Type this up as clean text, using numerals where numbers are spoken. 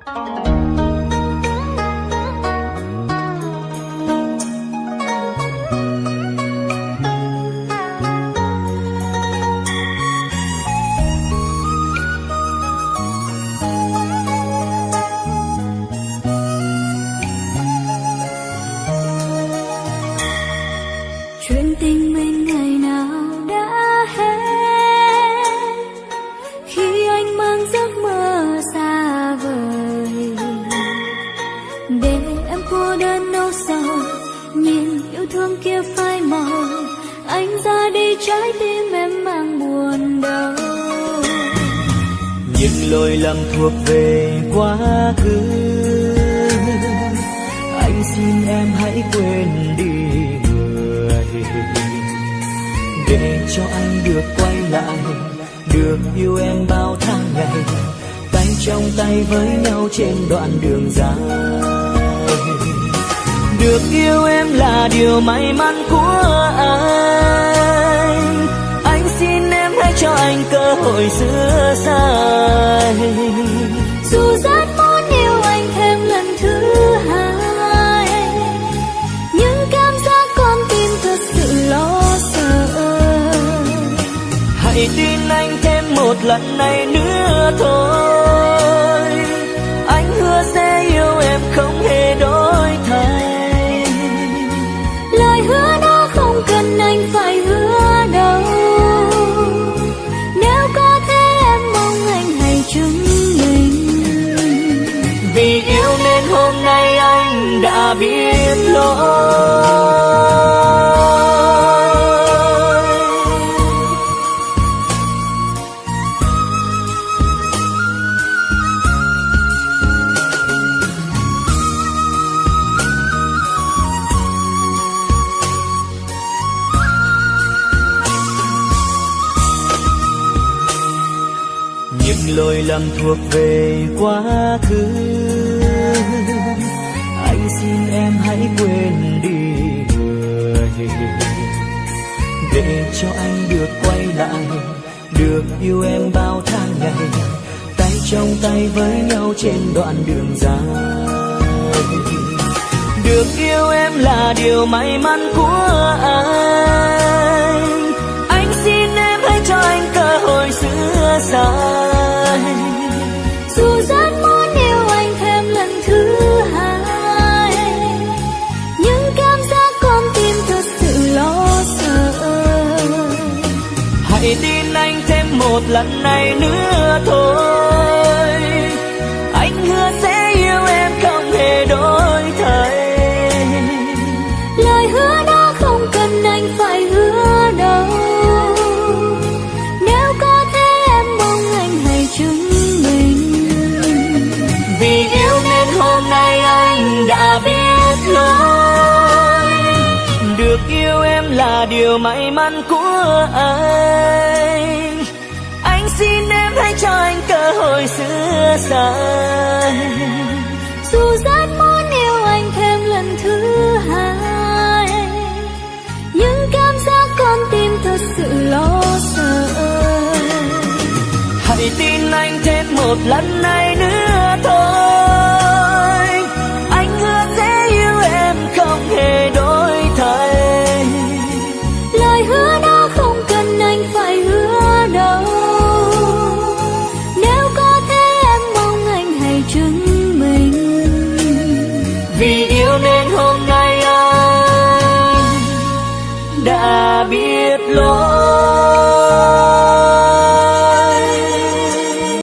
Chuyện tình mình ngày nào đã hết khi anh mang giấc mơ xa vời, để em cô đơn nỗi sầu nhìn yêu thương kia phai màu. Anh ra đi trái tim em mang buồn đau. Những lỗi lầm thuộc về quá khứ, anh xin em hãy quên đi để cho anh được quay lại, được yêu em bao tháng ngày, tay trong tay với nhau trên đoạn đường dài. Được yêu em là điều may mắn của anh xin em hãy cho anh cơ hội sửa sai. Dù rất muốn yêu anh thêm lần thứ hai, nhưng cảm giác con tim thật sự lo sợ. Hãy tin anh thêm một lần này nữa thôi, anh hứa sẽ yêu em không hề đổi thay. Lời hứa đó không cần anh phải hứa đâu, nếu có thế em mong anh hãy chứng minh. Vì yêu nên hôm nay anh đã biết lỗi. Những lỗi lầm thuộc về quá khứ, anh xin em hãy quên đi để cho anh được quay lại, được yêu em bao tháng ngày, tay trong tay với nhau trên đoạn đường dài. Được yêu em là điều may mắn của anh xin em hãy cho anh cơ hội sửa sai. Dù rất muốn yêu anh thêm lần thứ hai, nhưng cảm giác con tim thật sự lo sợ. Hãy tin anh thêm một lần này nữa thôi, anh hứa sẽ yêu em không hề đổi thay. Lời hứa đó không cần anh phải hứa đâu, nếu có thế em mong anh hãy chứng minh. Vì yêu nên hôm nay anh đã biết lỗi, được yêu em là điều may mắn của anh xin em hãy cho anh cơ hội sửa sai. Dù rất muốn yêu anh thêm lần thứ hai, nhưng cảm giác con tim thật sự lo sợ. Hãy tin anh thêm một lần này nữa thôi, anh hứa sẽ yêu em không hề đổi thay. Lời hứa đó không cần anh phải hứa đâu, nếu có thế em mong anh hãy chứng minh. Vì yêu nên hôm nay anh đã biết lỗi.